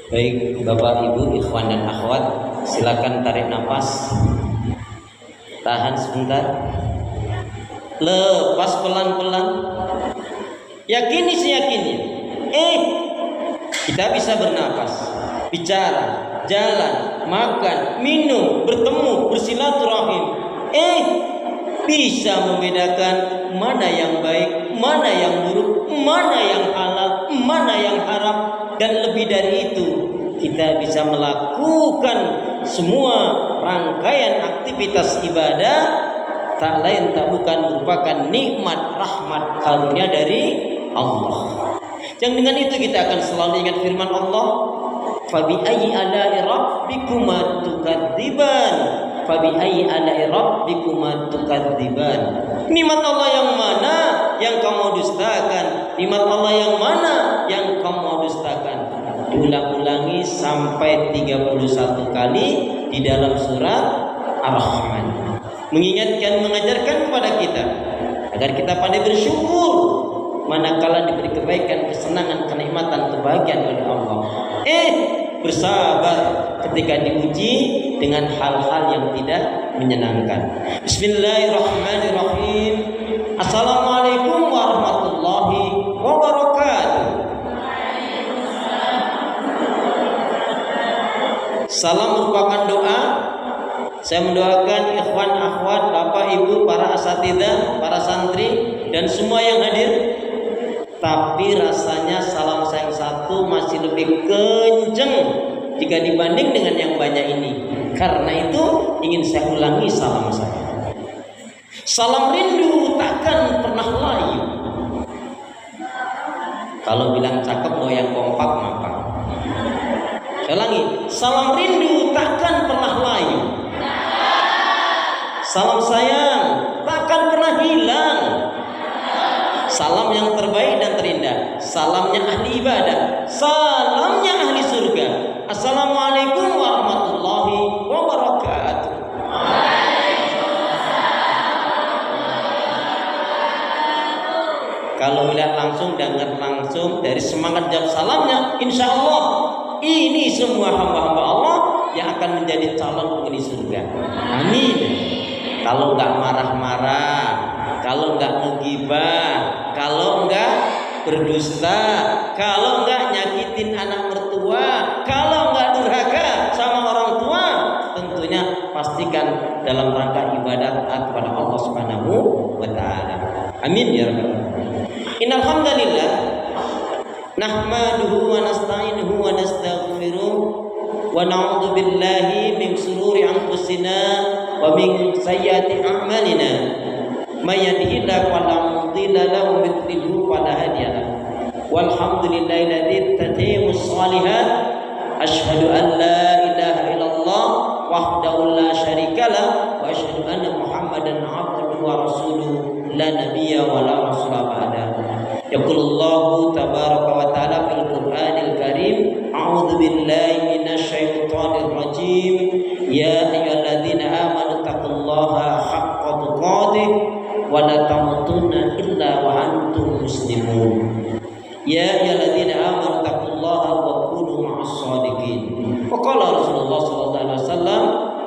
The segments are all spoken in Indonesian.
Baik Bapak Ibu, ikhwan dan akhwat, silakan tarik nafas. Tahan sebentar. Lepas pelan-pelan. Yakini seyakinnya. Kita bisa bernafas, bicara, jalan, makan, minum, bertemu, bersilaturahim. Bisa membedakan mana yang baik, mana yang buruk, mana yang halal, mana yang haram. Dan lebih dari itu, kita bisa melakukan semua rangkaian aktivitas ibadah tak lain tak bukan merupakan nikmat, rahmat, karunia dari Allah. Yang dengan itu kita akan selalu ingat firman Allah, "Fabi ayyi ala'i rabbikuma tukadziban." Fabi ayyi ala'i rabbikuma tukadziban. Nikmat Allah yang mana yang kamu dustakan? Nikmat Allah yang mana yang kamu dustakan? Diulang-ulangi sampai 31 kali di dalam surat Ar-Rahman. Mengingatkan, mengajarkan kepada kita agar kita pandai bersyukur manakala diberi kebaikan, kesenangan, kenikmatan, kebahagiaan oleh Allah. Bersabar ketika diuji dengan hal-hal yang tidak menyenangkan. Bismillahirrahmanirrahim. Assalamualaikum warahmatullahi wabarakatuh. Salam merupakan doa. Saya mendoakan ikhwan, akhwat, bapak, ibu, para asatidzah, para santri, dan semua yang hadir. Tapi rasanya salam saya yang satu masih lebih kenceng jika dibanding dengan yang banyak ini. Karena itu ingin saya ulangi salam saya. Salam rindu takkan pernah layu. Kalau bilang cakep mau yang kompak apa? Saya ulangi, salam rindu takkan pernah layu. Salam sayang takkan pernah hilang. Salam yang terbaik dan terindah, salamnya ahli ibadah, salamnya ahli surga. Assalamualaikum warahmatullahi wabarakatuh. Kalau melihat langsung, dengar langsung dari semangat jawab salamnya, insya Allah ini semua hamba-hamba Allah yang akan menjadi calon penghuni surga. Amin. Kalau nggak marah-marah, kalau nggak ngegibah, kalau nggak berdusta, kalau nggak nyakitin anak mertua, kalau nggak durhaka sama orang tua, tentunya pastikan dalam rangka ibadah taat kepada Allah Subhanahu wa taala. Amin ya rabbal alamin. Innal hamdalillah nahmaduhu wa nasta'inuhu wa nastaghfiruh wa na'udzu billahi min shururi anfusina wa min sayyiati a'malina. May yahdihillahu fala mudilla lahu wa may yudlilhu fala hadiya lahu. Walhamdulillahilladzi tatimmu shalihat. Asyhadu an la ilaha illallah wahdahu la syarikalah wa asyhadu anna Muhammadan abduhu wa rasuluhu la nabiyya wa la rasula ba'dahu. Yaqulullahu tabaraka wa ta'ala fil Qur'anil Karim, a'udzu billahi minasy syaithanir rajim. Ya ayyuhalladzina amanu taqullaha haqqa tuqatih wa la tamutunna illa wa antum muslimun. Ya ayyuhalladzina amanu taqullaha wa kunu ma'as shadiqin. Wa qala Rasulullah sallallahu alaihi wasallam,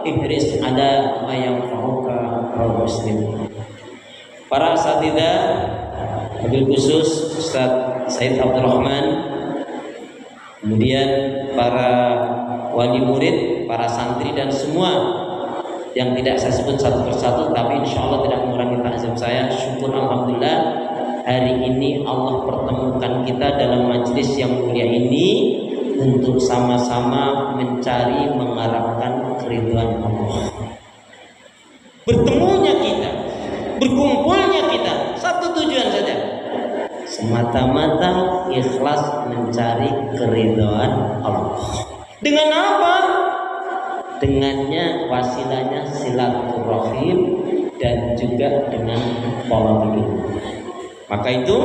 ihris ala ma yanfa'uka wa muslim. Para asatidzah, wabil khusus Ustaz Said Abdul Rahman, kemudian para wali murid, para santri dan semua yang tidak saya sebut satu persatu, tapi insya Allah tidak mengurangi takzim saya. Syukur alhamdulillah hari ini Allah pertemukan kita dalam majelis yang mulia ini untuk sama-sama mencari, mengharapkan keridhaan Allah. Bertemunya kita, berkumpulnya kita, satu tujuan saja, semata-mata ikhlas mencari keridhaan Allah. Dengan apa? Dengannya wasilahnya silaturahim dan juga dengan pola hidup. Maka itu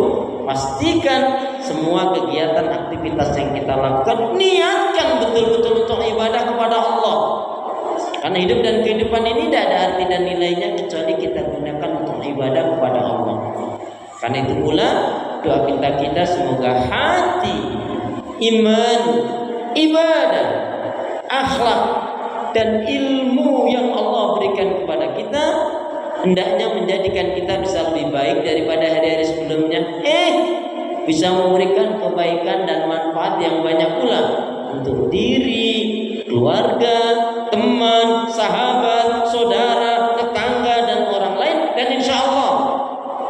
pastikan semua kegiatan aktivitas yang kita lakukan niatkan betul-betul untuk ibadah kepada Allah. Karena hidup dan kehidupan ini tidak ada arti dan nilainya kecuali kita gunakan untuk ibadah kepada Allah. Karena itu pula doa kita semoga hati, iman, ibadah, akhlak, dan ilmu yang Allah berikan kepada kita hendaknya menjadikan kita bisa lebih baik daripada hari-hari sebelumnya. Bisa memberikan kebaikan dan manfaat yang banyak pula untuk diri, keluarga, teman, sahabat, saudara, tetangga, dan orang lain. Dan insya Allah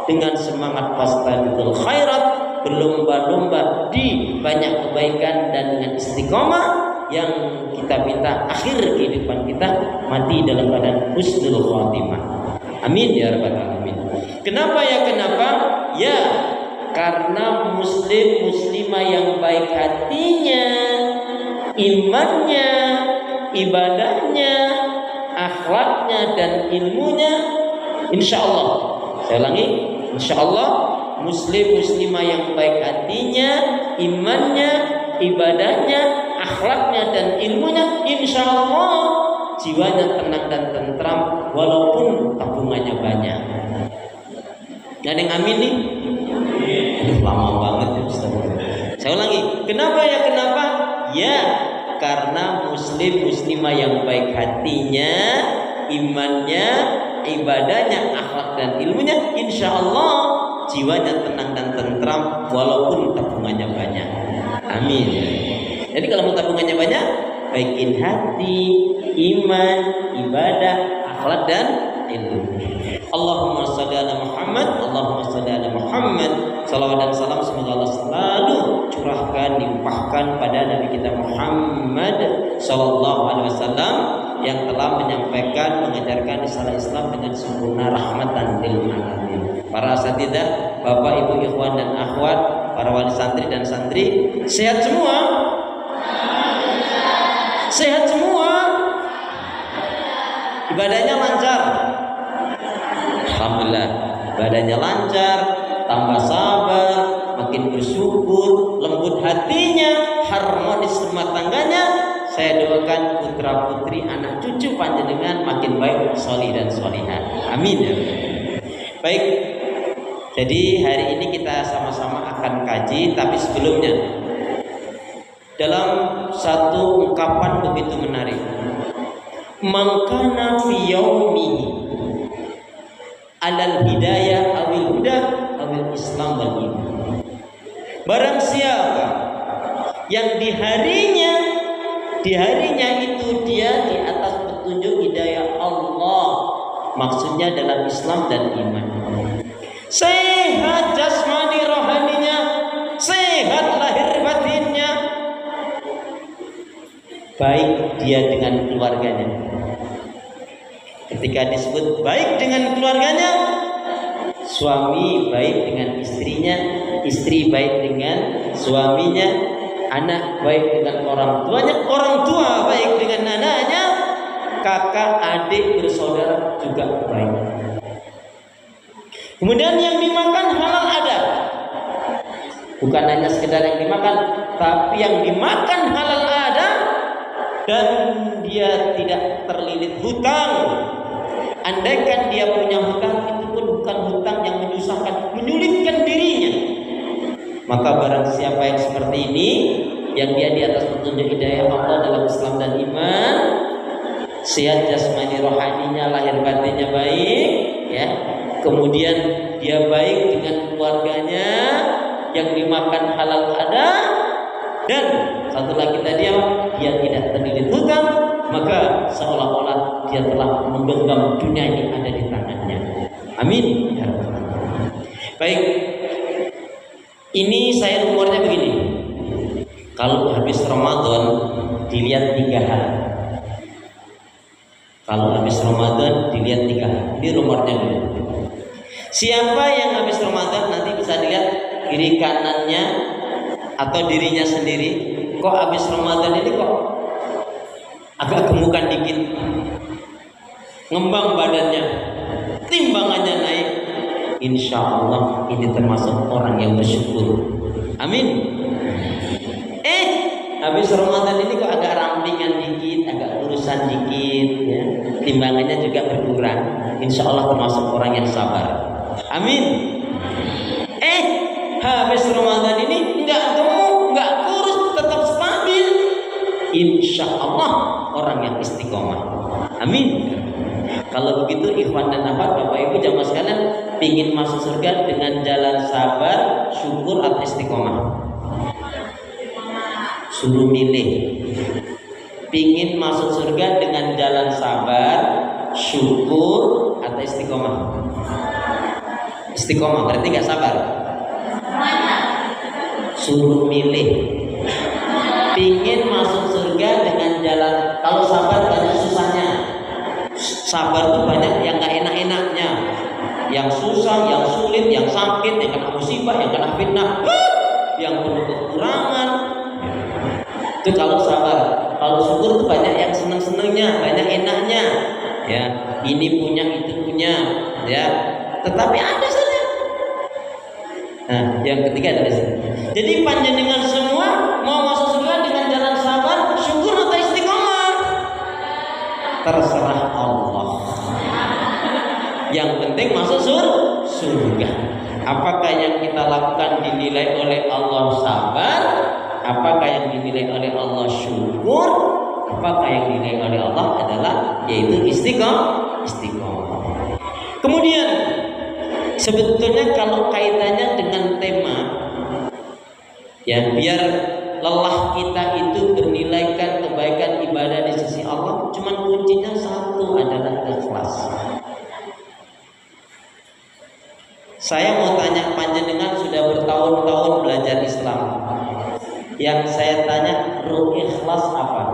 dengan semangat fastabiqul khairat, berlomba-lomba di banyak kebaikan, dan dengan istiqomah yang kita minta akhir kehidupan kita mati dalam keadaan husnul khatimah. Amin ya rabbal alamin. Kenapa ya? Kenapa? Ya, karena muslim muslimah yang baik hatinya, imannya, ibadahnya, akhlaknya, dan ilmunya, insya Allah, saya ulangi, insya Allah muslim muslimah yang baik hatinya, imannya, ibadahnya, akhlaknya, dan ilmunya, insya Allah jiwanya tenang dan tentram walaupun tabungannya banyak. Gak ada yang amin nih? Lama banget ya Ustaz. Saya ulangi, kenapa ya? Kenapa? Ya, karena muslim muslimah yang baik hatinya, imannya, ibadahnya, akhlak, dan ilmunya, insya Allah jiwanya tenang dan tentram walaupun tabungannya banyak. Amin. Jadi kalau mau tabungannya banyak, baikin hati, iman, ibadah, akhlak, dan ilmu. Allahumma shalli ala Muhammad, Allahumma shalli ala Muhammad. Salawat dan salam semoga Allah selalu curahkan, limpahkan pada Nabi kita Muhammad sallallahu alaihi wasallam yang telah menyampaikan, mengajarkan risalah Islam dengan sempurna, rahmatan lil alamin. Para asatidzah, Bapak, Ibu, ikhwan dan akhwat, para wali santri dan santri, sehat semua? Sehat semua? Ibadahnya lancar? Alhamdulillah, ibadahnya lancar, tambah sabar, makin bersyukur, lembut hatinya, harmonis rumah tangganya. Saya doakan putra putri, anak cucu panjenengan makin baik, solih dan solihah. Amin ya. Baik, jadi hari ini kita sama-sama akan kaji, tapi sebelumnya dalam satu ungkapan begitu menarik, mangkana fi yaumihi alal hidayah awil huda awil islam wal iman. Barang siapa yang di harinya itu dia di atas petunjuk hidayah Allah, maksudnya dalam Islam dan iman, sehat jasmani rohaninya, sehat lahir batinnya, baik dia dengan keluarganya. Ketika disebut baik dengan keluarganya, suami baik dengan istrinya, istri baik dengan suaminya, anak baik dengan orang tuanya, orang tua baik dengan anaknya, kakak, adik, bersaudara juga baik. Kemudian yang dimakan halal ada, bukan hanya sekedar yang dimakan, tapi yang dimakan halal ada, dan dia tidak terlilit hutang. Andaikan dia punya hutang, itu pun bukan hutang yang menyusahkan, menyulitkan dirinya. Maka barang siapa yang seperti ini, yang dia di atas petunjuk hidayah Allah dalam Islam dan iman, sehat jasmani rohaninya, lahir batinnya baik, ya. Kemudian dia baik dengan keluarganya, yang dimakan halal ada, dan satu lagi tadi dia tidak terlilit hutang, maka seolah-olah dia telah menggenggam dunia ini ada di tangannya. Amin. Baik, ini saya rumornya begini, kalau habis Ramadan dilihat 3 hal. Kalau habis Ramadan dilihat 3 hal. Ini rumornya dulu. Siapa yang habis Ramadan nanti bisa dilihat kiri kanannya atau dirinya sendiri, kok habis Ramadan ini kok agak gemukan dikit, ngembang badannya, timbangannya naik. Insya Allah ini termasuk orang yang bersyukur. Amin. Habis Ramadan ini kok agak rampingan dikit, agak urusan dikit, ya. Timbangannya juga berkurang. Insya Allah termasuk orang yang sabar. Amin. Habis Ramadan ini enggak gemuk, enggak kurus, tetap stabil, insya Allah orang yang istiqomah. Amin. Kalau begitu ikhwan dan akhwat, Bapak Ibu jamaah sekalian, pingin masuk surga dengan jalan sabar, syukur atau istiqomah? Suruh milih. Pingin masuk surga dengan jalan sabar, syukur atau istiqomah? Istiqomah berarti gak sabar. Suruh milih. Pingin masuk surga dengan jalan, kalau sabar banyak susahnya. Sabar itu banyak yang gak enak-enaknya, yang susah, yang sulit, yang sakit, yang kena musibah, yang kena fitnah, yang penuh kekurangan. Itu kalau sabar. Kalau syukur itu banyak yang senang-senangnya, banyak enaknya. Ya, ini punya, itu punya, ya. Tetapi ada saja. Nah, yang ketiga adalah jadi panjenengan semua mau masuk surga dengan jalan sabar, syukur atau istiqomah? Terserah Allah. Yang penting masuk surga. Apakah yang kita lakukan dinilai oleh Allah sabar? Apakah yang dinilai oleh Allah syukur? Apakah yang dinilai oleh Allah adalah yaitu istiqomah? Kemudian sebetulnya kalau kaitannya dengan tema, ya biar lelah kita itu bernilaikan kebaikan ibadah di sisi Allah, cuman kuncinya satu adalah ikhlas. Saya mau tanya panjenengan sudah bertahun-tahun belajar Islam. Yang saya tanya, ruh ikhlas apa?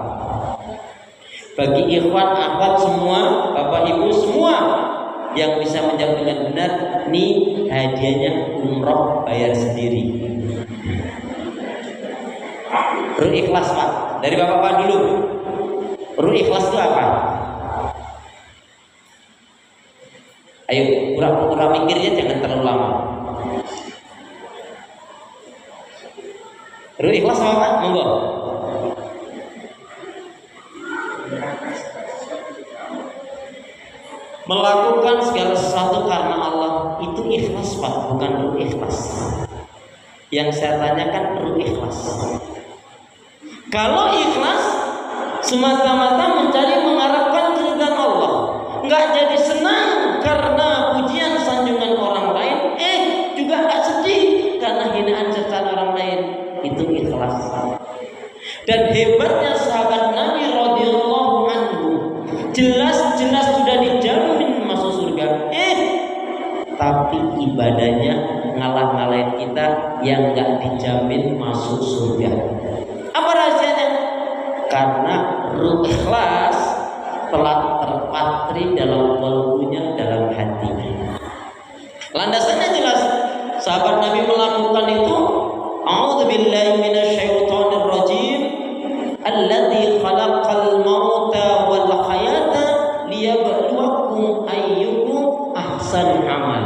Bagi ikhwan, akhwat semua, Bapak Ibu semua yang bisa menjawab dengan benar, nih hadiahnya umroh bayar sendiri. Ruh ikhlas Pak, dari Bapak dulu. Ruh ikhlas itu apa? Ayo, pura-pura mikirnya jangan terlalu lama. Ruh ikhlas apa Pak? Monggo. Melakukan segala sesuatu karena Allah itu ikhlas Pak, bukan ruh ikhlas. Yang saya tanyakan ruh ikhlas. Kalau ikhlas semata-mata mencari mengharapkan keridhaan Allah, nggak jadi senang karena pujian sanjungan orang lain, juga nggak sedih karena hinaan cercaan orang lain, itu ikhlas. Dan hebatnya sahabat Nabi radhiyallahu anhu, jelas-jelas sudah dijamin masuk surga, tapi ibadahnya ngalah-ngalahin kita yang nggak dijamin masuk surga. Apa rahasianya? Karena ruh ikhlas telah terpatri dalam kalbunya, dalam hatinya. Landasannya jelas. Sahabat Nabi melakukan itu, a'udzubillahi minasyaitonir rajim, alladzi khalaqal mauta wal hayata liyabluwakum ayyukum ahsanu amal.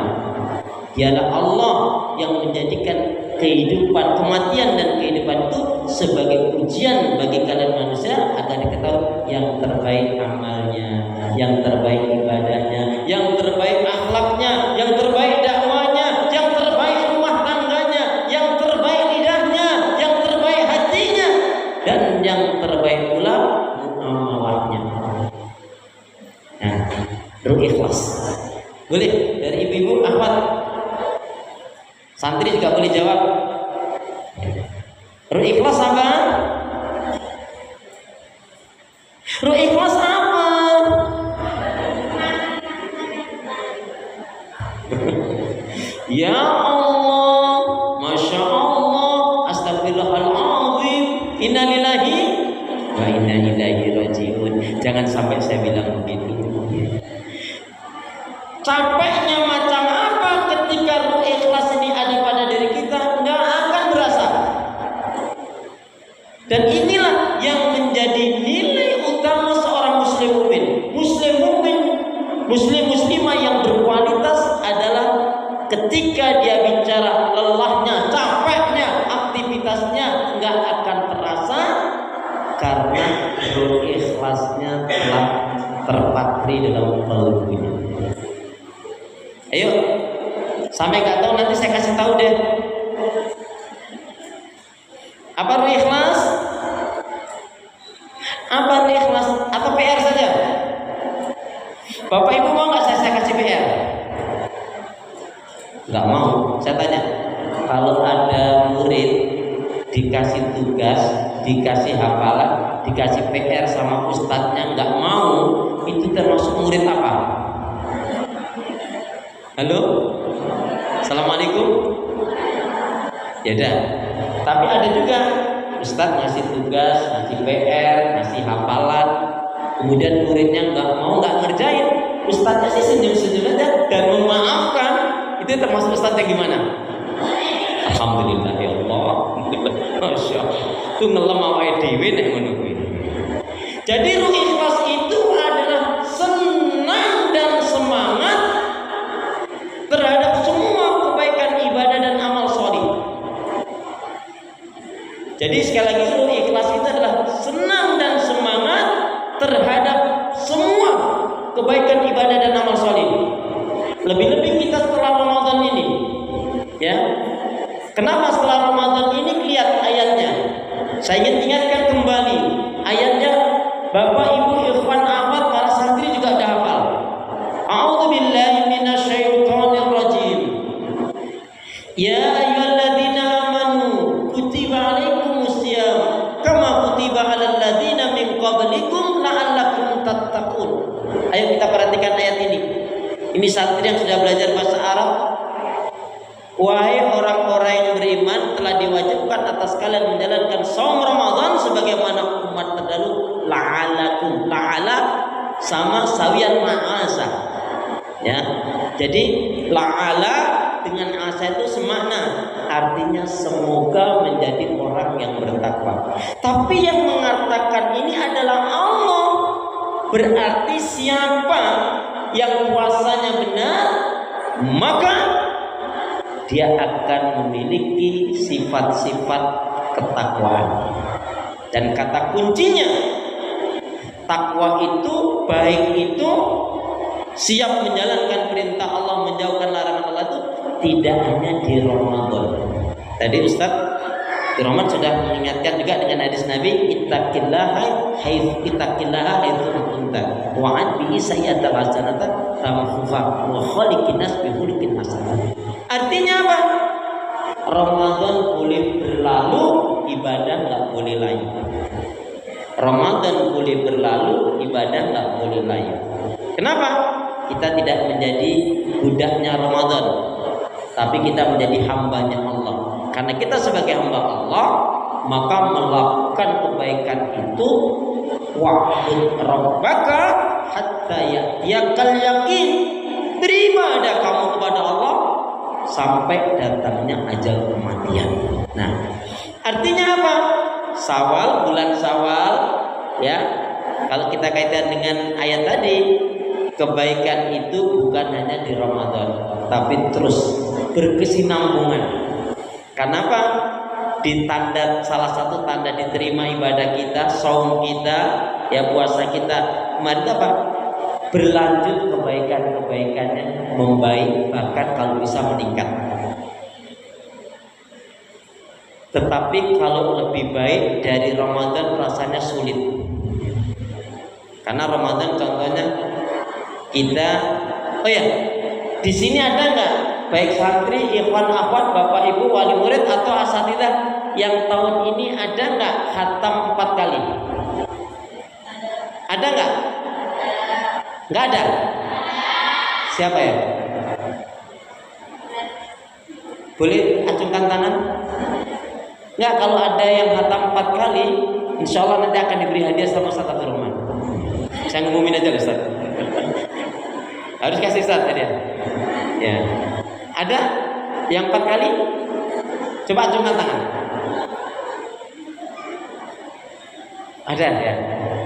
Dialah Allah yang menjadikan kehidupan, kematian dan kehidupan itu sebagai ujian bagi kalian manusia agar diketahui yang terbaik amalnya, yang terbaik ibadahnya, yang terbaik akhlaknya, yang terbaik dakwanya, yang terbaik rumah tangganya, yang terbaik lidahnya, yang terbaik hatinya, dan yang terbaik pula muamalahnya. Nah, ruh ikhlas. Boleh dari ibu-ibu akhwat. Santri juga boleh jawab. Ruh ikhlas apa? Ruh ikhlas apa? Ya Allah, Masya Allah, Astagfirullahaladzim, Inna lillahi wa inna ilaihi rajiun. Jangan sampai saya bilang begitu. Capeknya macam apa ketika ruh ikhlas ini ada pada diri kita? Nggak akan berasa. Dan inilah yang menjadi nilai utama seorang muslim mukmin. Muslim muslimah yang berkualitas adalah ketika dia bicara lelahnya, capeknya, aktivitasnya nggak akan terasa karena ruh ikhlasnya telah terpatri dalam kalbunya. Ayo, sampai nggak tahu nanti saya kasih tahu deh. Apa ruh ikhlas? Bapak Ibu mau nggak saya kasih PR? Nggak mau. Saya tanya, kalau ada murid dikasih tugas, dikasih hafalan, dikasih PR sama ustadznya nggak mau, itu termasuk murid apa? Halo? Assalamualaikum? Ya dah. Tapi ada juga ustadz ngasih tugas, ngasih PR, ngasih hafalan, kemudian muridnya nggak ngerjain, ustadznya sih senyum-senyum aja dan memaafkan. Itu termasuk ustadz yang gimana? Alhamdulillah ya Allah. Masya Allah. Itu ngelem awake dhewe nek ngono kuwi. Jadi ruh ikhlas itu adalah senang dan semangat terhadap semua kebaikan ibadah dan amal sholih. Jadi sekali lagi ruh ikhlas itu adalah senang dan semangat terhadap semua kebaikan ibadah dan amal sholih. Lebih-lebih kita setelah Ramadan ini, ya. Kenapa setelah Ramadan ini lihat ayatnya? Saya ingin ingatkan kembali ayatnya. Bapak Ibu ikhwan akhwat para santri juga ada hafal. A'udzubillahi minasyaitonir rajim. Ya ayyuhalladzina amanu kutiba 'alaikumusiyam kama kutiba 'alal ladzina min qablikum la'allakum tattaqun. Ayo kita perhatikan ayat ini. Ini santri yang sudah belajar bahasa Arab. Wahai orang-orang yang beriman, telah diwajibkan atas kalian menjalankan saum Ramadan sebagaimana umat terdahulu. La'alakum, la'ala sama sawian ma'asa. Ya. Jadi la'ala dengan asa itu semakna, artinya semoga menjadi orang yang bertakwa. Tapi yang mengatakan ini adalah Allah. Berarti siapa yang puasanya benar, maka dia akan memiliki sifat-sifat ketakwaan. Dan kata kuncinya, takwa itu, baik itu siap menjalankan perintah Allah, menjauhkan larangan Allah, itu tidak hanya di Ramadan. Tadi Ustaz di Ramadan sudah mengingatkan juga dengan hadis Nabi, ittaqillaha haitsu kunta wa'ad bihi sayyi'atan hasanatan tamhuha wa khaliqin nas bi khuluqin hasan. Artinya apa? Ramadan boleh berlalu, ibadah nggak boleh layu. Ramadan boleh berlalu, ibadah nggak boleh layu. Kenapa? Kita tidak menjadi budaknya Ramadan, tapi kita menjadi hambanya Allah. Karena kita sebagai hamba Allah, maka melakukan kebaikan itu wa'bud rabbaka hatta ya'tiyakal yaqin. Beribadah kamu kepada Allah sampai datangnya ajal kematian. Nah, artinya apa? Syawal, bulan Syawal, ya. Kalau kita kaitkan dengan ayat tadi, kebaikan itu bukan hanya di Ramadan, tapi terus berkesinambungan. Kenapa? Di tanda, salah satu tanda diterima ibadah kita, saum kita, ya puasa kita, kemarin apa? Berlanjut kebaikan-kebaikannya, membaik, bahkan kalau bisa meningkat. Tetapi kalau lebih baik dari Ramadan rasanya sulit. Karena Ramadan contohnya kita, oh ya, di sini ada nggak baik santri, ikhwan akhwat, bapak ibu, wali murid atau asatidzah yang tahun ini ada nggak khatam 4 kali? Ada nggak? Nggak ada. Siapa ya? Boleh acungkan tangan? Nggak, kalau ada yang khatam 4 kali, insya Allah nanti akan diberi hadiah sama Ustaz Abdul Rahman. Saya ngumumin aja Ustaz. Harus kasih Ustaz hadiah. Ya. Ada yang 4 kali? Coba acungkan tangan. Ada ya.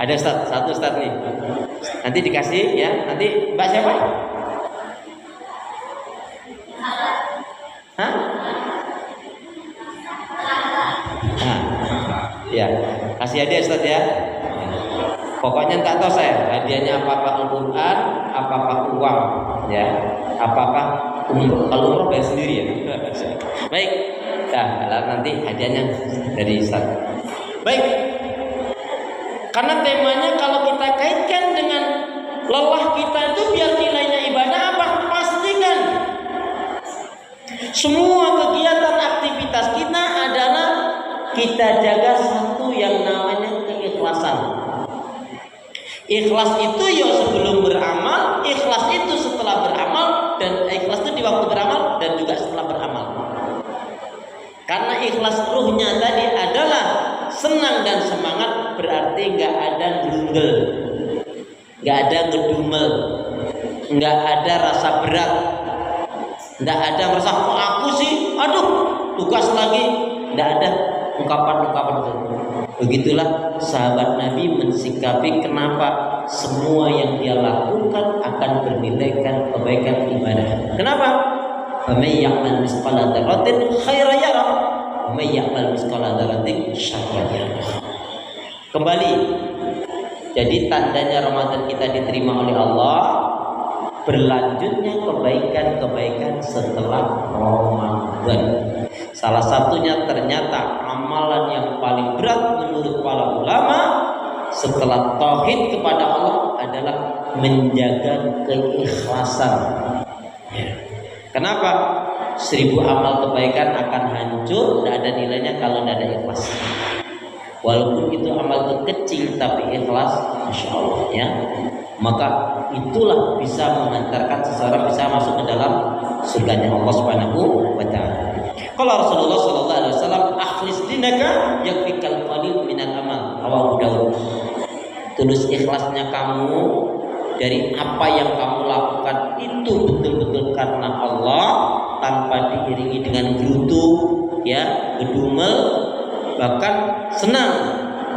Ada Ustaz, satu Ustaz nih. Nanti dikasih ya. Nanti Mbak siapa? Hah? Nah, ya. Kasih hadiah Ustaz ya. Pokoknya tak tahu saya hadiahnya apakah Al-Quran, apakah uang, ya, apakah umroh. Kalau umroh bayar sendiri ya. Baik, nah nanti hadiahnya dari Ustaz. Baik, karena temanya kalau kita kaitkan dengan lelah kita itu biar nilainya ibadah apa? Pastikan semua kegiatan aktivitas kita adalah kita jaga satu yang namanya keikhlasan. Ikhlas itu ya sebelum beramal, ikhlas itu setelah beramal, dan ikhlas itu di waktu beramal dan juga setelah beramal. Karena ikhlas ruhnya tadi adalah senang dan semangat, berarti nggak ada gerundel, nggak ada ngedumel, nggak ada rasa berat, nggak ada merasa kok aku sih, aduh tugas lagi, nggak ada ungkapan-ungkapan itu. Begitulah sahabat Nabi mensikapi kenapa semua yang dia lakukan akan bernilai kebaikan ibadah. Kenapa? Faman ya'mal misqala dzarratin khairan yarah wa man ya'mal misqala dzarratin syarran yarah. Kembali, jadi tandanya Ramadan kita diterima oleh Allah, berlanjutnya kebaikan-kebaikan setelah Ramadan. Salah satunya ternyata amalan yang paling berat menurut para ulama setelah tauhid kepada Allah adalah menjaga keikhlasan. Kenapa? 1000 amal kebaikan akan hancur, tidak ada nilainya kalau tidak ada ikhlas. Walaupun itu amal kecil tapi ikhlas, masya Allah ya. Maka itulah bisa mengantarkan seseorang bisa masuk ke dalam surganya Allah Subhanahu wa taala. Kalau Rasulullah sallallahu alaihi wasallam, akhlis dinaka yakfikal qalil minal amal, rawahu Daud. Tulus ikhlasnya kamu dari apa yang kamu lakukan itu betul-betul karena Allah, tanpa diiringi dengan gerutu ya, gedumel, bahkan senang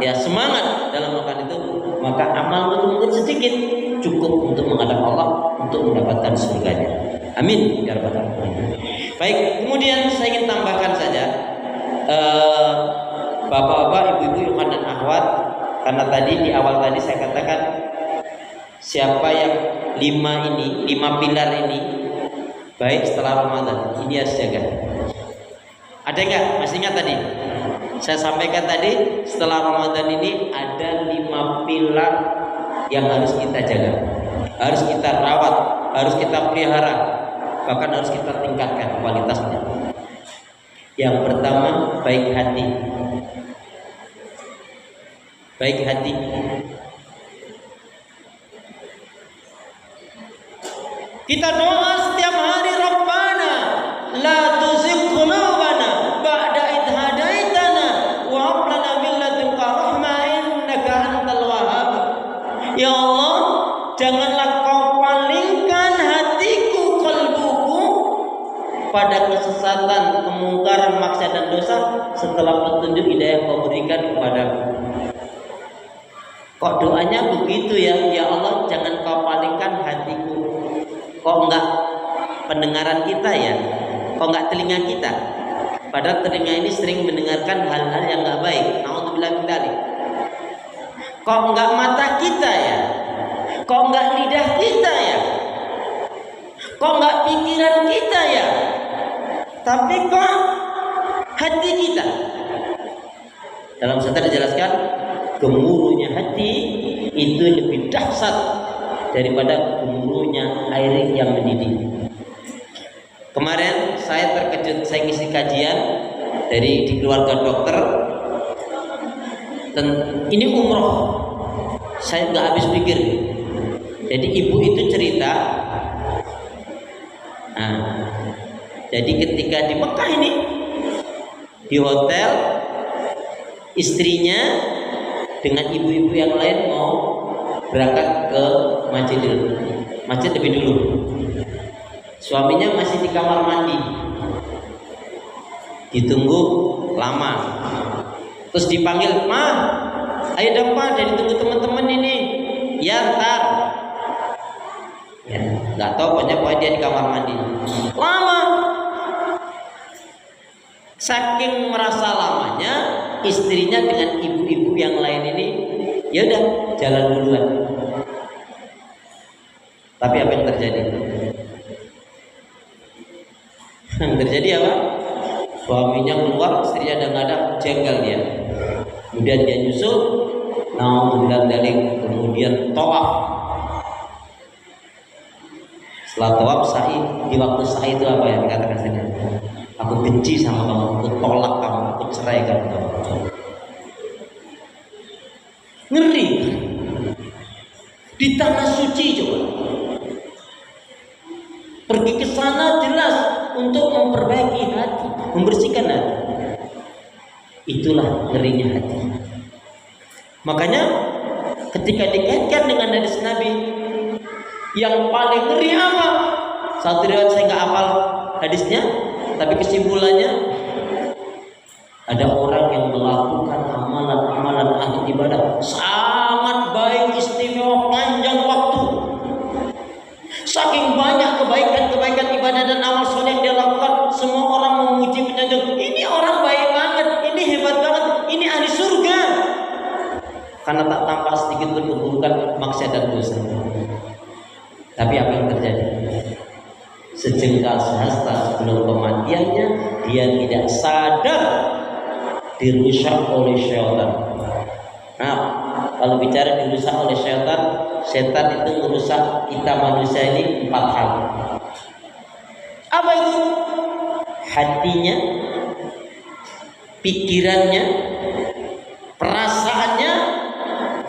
ya, semangat dalam melakukan itu, maka amal betul-betul sedikit cukup untuk menghadap Allah, untuk mendapatkan surganya. Amin ya rabbal alamin. Baik, kemudian saya ingin tambahkan saja, bapak-bapak, ibu-ibu, ikhwan dan akhwat, karena tadi di awal tadi saya katakan siapa yang 5 pilar ini baik setelah Ramadan, ini harus jaga. Ada enggak? Masih ingat tadi? Saya sampaikan tadi, setelah Ramadan ini ada 5 pilar yang harus kita jaga, harus kita rawat, harus kita pelihara, bahkan harus kita tingkatkan kualitasnya. Yang pertama, baik hati. Baik hati. Kita doa setiap hari, Rabbana la tuzigh qulubana ba'da idh hadaitana wa hab lana min ladunka rahmah innaka antal wahhab. Ya Allah, janganlah kau palingkan hatiku, kalbuku pada kesesatan, kemungkaran, maksiat dan dosa setelah petunjuk hidayah kau berikan kepadaku. Kok doanya begitu ya? Ya Allah, jangan kau palingkan hatiku. Kok enggak pendengaran kita ya? Kok enggak telinga kita? Padahal telinga ini sering mendengarkan hal-hal yang enggak baik. Nauzubillah min dzalik. Kok enggak mata kita ya? Kok enggak lidah kita ya? Kok enggak pikiran kita ya? Tapi kok hati kita? Dalam setan dijelaskan, gemuruhnya hati itu lebih dahsyat daripada gemuruhnya air yang mendidih. Kemarin saya terkejut, saya ngisi kajian di keluarga dokter, dan ini umroh, saya nggak habis pikir. Jadi ibu itu cerita, jadi ketika di Mekah ini, di hotel, istrinya dengan ibu-ibu yang lain mau berangkat ke masjid lebih dulu. Suaminya masih di kamar mandi, ditunggu lama. Terus dipanggil, "Ma, ayo dong Pak, jadi tunggu teman-teman ini." "Ya, ntar." Ya, nggak tahu, pokoknya dia di kamar mandi. Lama. Saking merasa lamanya, istrinya dengan ibu-ibu yang lain ini, ya udah jalan duluan. Tapi apa yang terjadi? Yang terjadi apa? Suaminya keluar, istrinya ada nggak ada, jengkel dia. Kemudian dia nyusul, kemudian tawaf. Setelah tawaf sa'i, di waktu sa'i itu apa yang dikatakan saja? Aku benci sama kamu, aku tolak kamu, aku ceraikan kamu. Ngeri. Di tanah suci coba. Pergi ke sana jelas untuk memperbaiki hati, membersihkan hati. Itulah ngerinya hati. Makanya ketika dikaitkan dengan hadis Nabi, yang paling ngeri apa? Satu riwayat saya nggak hafal hadisnya, tapi kesimpulannya ada orang yang melakukan amalan-amalan ahli ibadah sangat baik, istimewa, panjang waktu. Saking banyak kebaikan-kebaikan ibadah dan amal soleh yang dia lakukan, semua orang memuji menyanjung. Ini orang baik banget, ini hebat banget, ini ahli surga. Karena tak tampak sedikit pun keburukan, maksiat dan dosa. Tapi apa yang terjadi? Sejengkal sehasta sebelum kematiannya, dia tidak sadar dirusak oleh syaitan. Nah, kalau bicara dirusak oleh syaitan, setan itu merusak kita manusia ini 4 hal. Apa itu? Hatinya, pikirannya, perasaannya,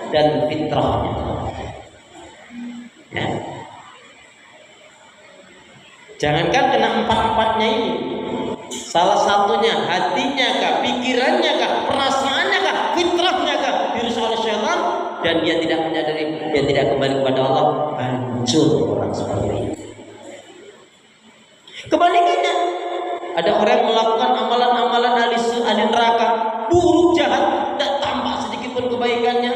dan fitrahnya. Ya. Jangankan kena 4-4-nya ini, salah satunya hatinya kah, pikirannya kah, perasaannya kah, fitrahnya kah dirusak oleh syaitan, dan dia tidak menyadari, dia tidak kembali kepada Allah, hancur orang seperti ini. Kebalikannya, ada orang yang melakukan amalan-amalan ahli neraka, buruk, jahat, tidak tampak sedikit pun kebaikannya.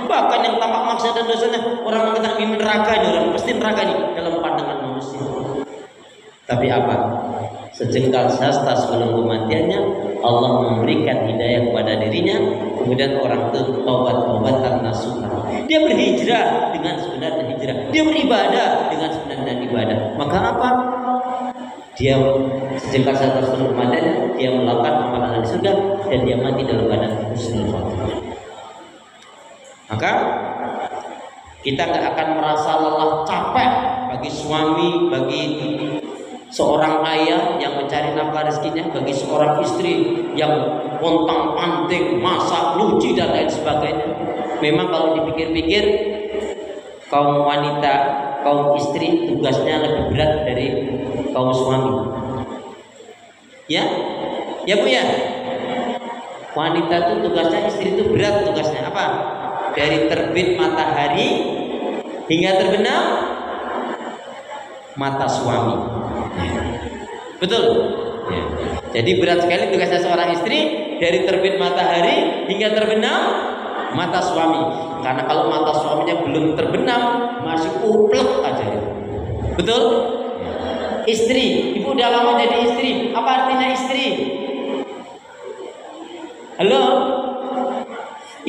Bahkan yang tampak maksiat dan dosanya, orang mengatakan ini neraka, ini orang pasti neraka ini dalam pandangan manusia. Tapi apa? Sejengkal sehasta sebelum kematiannya, Allah memberikan hidayah kepada dirinya. Kemudian orang itu taubat-taubatan nasuha. Dia berhijrah dengan sebenarnya hijrah. Dia beribadah dengan sebenarnya ibadah. Maka apa? Dia sejengkal sehasta sebelum kematiannya, dia melakukan amalan di surga dan dia mati dalam keadaan husnul khotimah. Maka kita nggak akan merasa lelah, capek bagi suami, bagi seorang ayah yang mencari nafkah rezekinya, bagi seorang istri yang pontang-panting, masak, nyuci dan lain sebagainya. Memang kalau dipikir-pikir, kaum wanita, kaum istri tugasnya lebih berat dari kaum suami. Ya, ya Bu ya. Wanita itu tugasnya, istri itu berat tugasnya. Apa? Dari terbit matahari hingga terbenam mata suami. Betul? Ya. Jadi berat sekali tugasnya seorang istri, dari terbit matahari hingga terbenam mata suami. Karena kalau mata suaminya belum terbenam, masih uplek aja. Betul? Istri, ibu udah lama jadi istri. Apa artinya istri? Halo?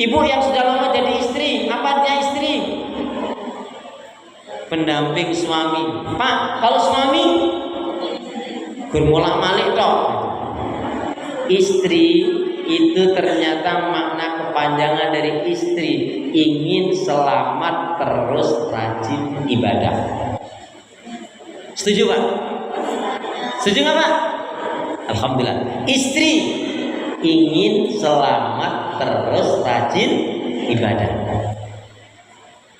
Ibu yang sudah lama jadi istri, apa artinya istri? Pendamping suami. Pak, kalau suami gurmolak malik toh. Istri itu ternyata makna kepanjangan dari istri, ingin selamat terus rajin ibadah. Setuju Pak? Setuju nggak Pak? Alhamdulillah. Istri ingin selamat terus rajin ibadah.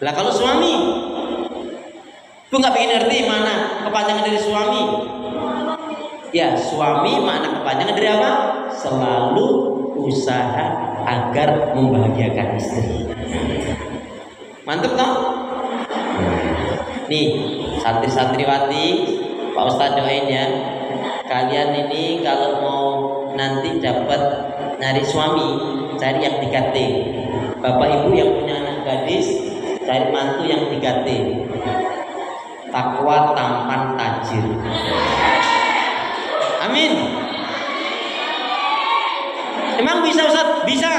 Lah kalau suami, Bu nggak pengen ngerti mana kepanjangan dari suami? Ya, suami makna kepanjangan dari apa? Selalu usaha agar membahagiakan istri. Mantep toh? Nih, santri-santriwati, Pak Ustadz doain ya. Kalian ini kalau mau nanti dapat nyari suami, cari yang 3T. Bapak Ibu yang punya anak gadis, cari mantu yang 3T. Takwa, tampan, tajir. Amin. Emang bisa Ustaz? Bisa.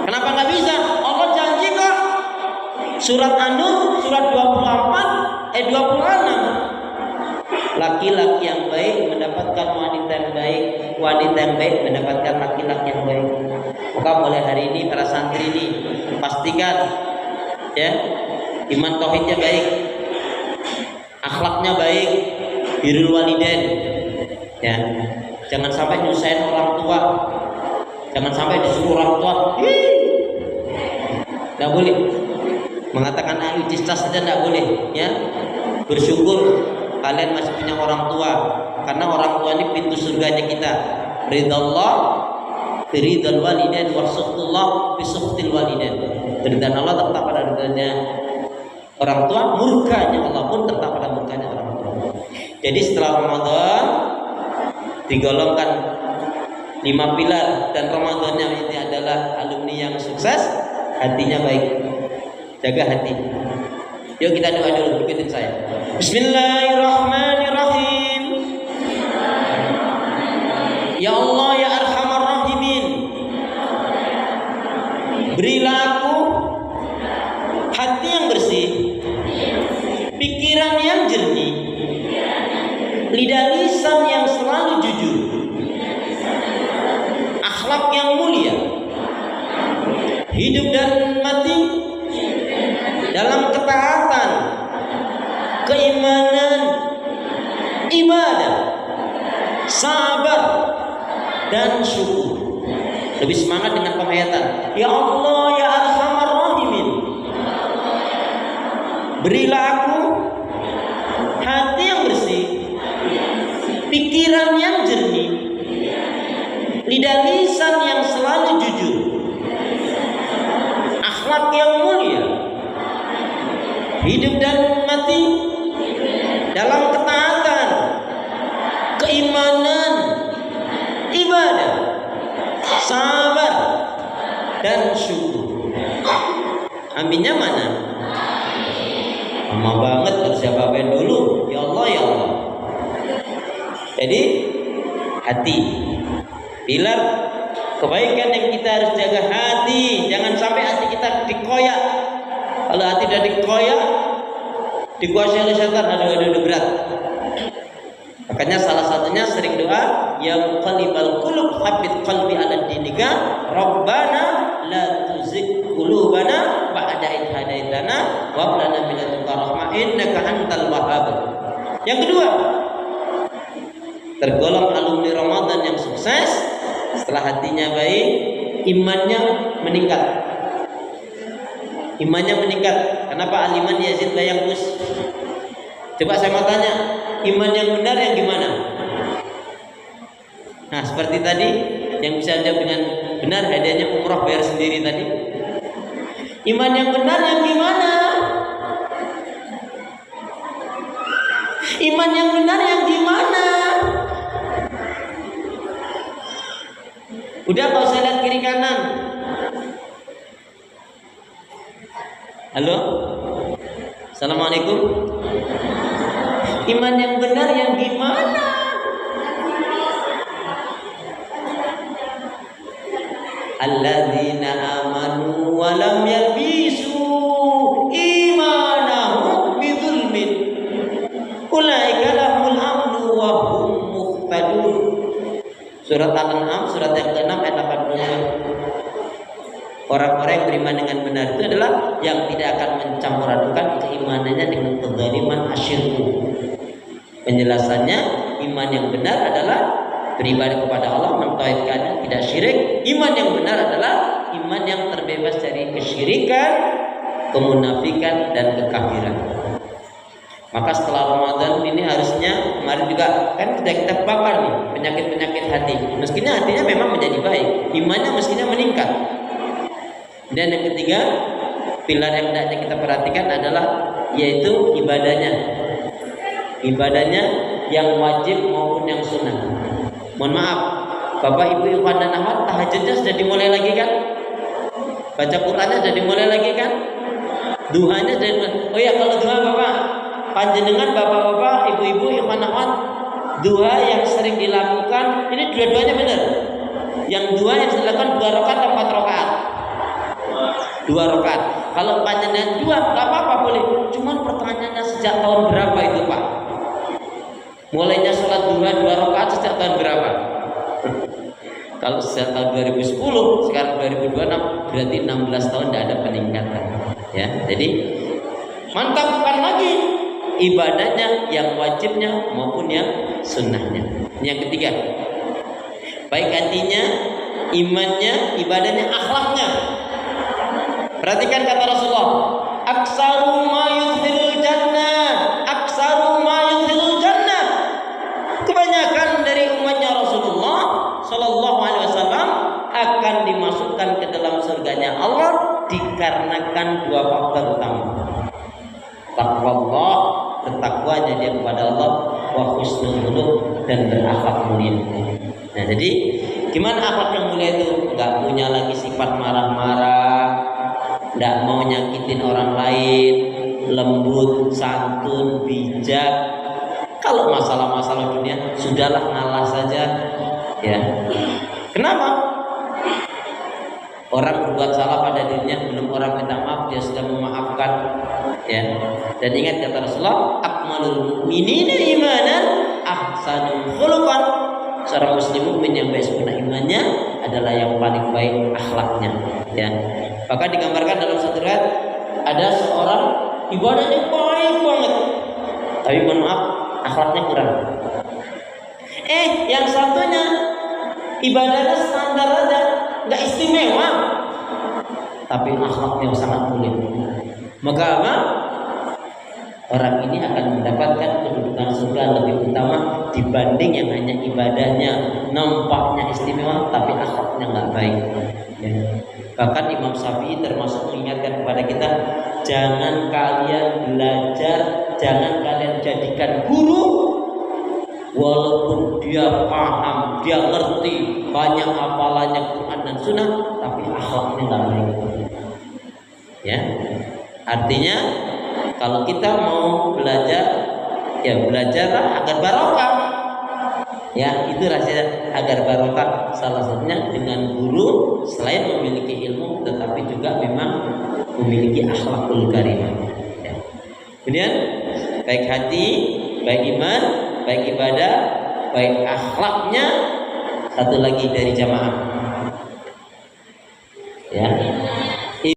Kenapa nggak bisa? Allah janji kok. Surat An-Nur, surat 26. Laki-laki yang baik mendapatkan wanita yang baik, wanita yang baik mendapatkan laki-laki yang baik. Maka mulai hari ini para santri ini pastikan ya iman tauhidnya baik, akhlaknya baik, birrul walidain, ya. Jangan sampai nyusahin orang tua, jangan sampai disuruh orang tua, nggak boleh. Mengatakan ayu cistas saja nggak boleh, ya. Bersyukur kalian masih punya orang tua, karena orang tua ini pintu surganya kita. Ridallah biridal walidain wa sukhtullah bi sukhtil walidain. Ridha Allah tetap pada ridhanya orang tua, murkanya Allah pun tetap pada murkanya orang tua. Jadi setelah Ramadan digolongkan 5 pilar, dan Ramadannya ini adalah alumni yang sukses, hatinya baik. Jaga hati. Yuk kita doa dulu, ikutin saya. Bismillahirrahmanirrahim. Ya Allah ya Arhamar Rahimin, berilah aku hati yang bersih, pikiran yang jernih, lidah lisan yang selalu jujur, akhlak yang mulia, hidup dan mati dalam ketaatan, keimanan, ibadah, sabar, dan syukur. Lebih semangat dengan penghayatan. Ya Allah ya Arhamar Rahimin, berilah aku hati yang bersih, pikiran yang jernih, lidah lisan yang selalu jujur, akhlak yang mulia, hidup dan mati dalam ketaatan, keimanan, ibadah, sabar, dan syukur. Aminnya mana? Lama banget, harus jawabin dulu. Ya Allah ya Allah. Jadi hati, pilar kebaikan yang kita harus jaga hati. Jangan sampai hati kita dikoyak. Kalau hati sudah dikoyak, dikuasai oleh setan, aduh berat. Makanya salah satunya sering doa, ya muqallibal qulub tsabbit qalbi ala dinika, rabbana la tuzigh qulubana ba'da idh hadaitana wa hab lana min ladunka rahmah innaka antal wahhab. Yang kedua, tergolong alumni Ramadan yang sukses setelah hatinya baik, imannya meningkat. Imannya meningkat. Kenapa aliman yazid la yanqus? Coba saya mau tanya, iman yang benar yang gimana? Nah, seperti tadi, yang bisa jawab dengan benar hadiahnya umroh bayar sendiri tadi. Iman yang benar yang gimana? Iman yang benar yang gimana? Udah gak usah lihat kiri kanan. Halo? Assalamualaikum. Iman yang benar yang gimana? Alladzina amanu wa lam yalbisu imanahum bidzulmin ulaika lahumul amnu wa hum muhtadun. Surat Al-An'am surat yang ke-6 ayat 82. Orang-orang yang beriman dengan benar itu adalah yang tidak akan mencampur adukan keimanannya dengan kezaliman asyirku. Penjelasannya, iman yang benar adalah beribadah kepada Allah, mentauhidkannya, tidak syirik. Iman yang benar adalah iman yang terbebas dari kesyirikan, kemunafikan, dan kekafiran. Maka setelah Ramadan ini harusnya, kemarin juga kan kita bakar nih penyakit-penyakit hati. Mestinya hatinya memang menjadi baik, imannya mestinya meningkat. Dan yang ketiga, pilar yang hendaknya kita perhatikan adalah yaitu ibadahnya. Ibadahnya yang wajib maupun yang sunnah. Mohon maaf, Bapak Ibu Ikhwan dan Akhwat, tahajudnya sudah dimulai lagi kan? Baca Qurannya sudah dimulai lagi kan? Duhanya sudah dimulai. Oh ya, kalau duha Bapak, panjenengan Bapak-bapak, Ibu-ibu Ikhwan Akhwat, duha yang sering dilakukan, ini dua-duanya benar. Yang dua yang dilakukan 2 rakaat atau 4 rakaat? 2 rakaat. Kalau panjenengan 2, nggak apa-apa boleh. Cuman pertanyaannya sejak tahun berapa itu Pak? Mulainya sholat duha 2 rakaat sejak tahun berapa? Kalau sejak tahun 2010, sekarang 2026, berarti 16 tahun tidak ada peningkatan. Ya, jadi mantapkan lagi ibadahnya, yang wajibnya maupun yang sunnahnya. Yang ketiga, baik hatinya, imannya, ibadahnya, akhlaknya. Perhatikan kata Rasulullah, aksaru ma yudkhilul jannah, aksaru ma yudkhilul jannah. Kebanyakan dari umatnya Rasulullah Sallallahu Alaihi Wasallam akan dimasukkan ke dalam surganya Allah dikarenakan dua faktor utama. Taqwallah, bertakwanya dia kepada Allah, wa husnul khuluq, dan berakhlak mulia. Nah, jadi gimana akhlak yang mulia itu? Enggak punya lagi sifat marah-marah, enggak mau nyakitin orang lain, lembut, santun, bijak. Kalau masalah-masalah dunia sudahlah, ngalah saja, ya. Kenapa? Orang berbuat salah pada dirinya, belum orang minta maaf dia sudah memaafkan, ya. Dan ingat kata Rasulullah, akmalul mu'minina imanan ahsanul khuluqan. Seorang muslim mukmin yang baik sempurna imannya adalah yang paling baik akhlaknya, ya. Bahkan digambarkan dalam satu riwayat ada seorang ibadahnya baik banget, tapi mohon maaf akhlaknya kurang. Yang satunya ibadahnya standar aja, nggak istimewa, tapi akhlaknya sangat mulia. Maka apa? Orang ini akan mendapatkan kedudukan surga lebih utama dibanding yang hanya ibadahnya nampaknya istimewa tapi akhlaknya nggak baik, ya. Bahkan Imam Syafi'i termasuk mengingatkan kepada kita, jangan kalian belajar, jangan kalian jadikan guru walaupun dia paham, dia ngerti banyak hafalannya Quran dan Sunnah, tapi akhlaknya nggak baik, ya. Artinya kalau kita mau belajar, ya belajarlah agar barokah, ya. Itu rahasia agar barokah. Salah satunya dengan guru selain memiliki ilmu, tetapi juga memang memiliki akhlakul karimah, ya. Kemudian baik hati, baik iman, baik ibadah, baik akhlaknya. Satu lagi dari jamaah, ya.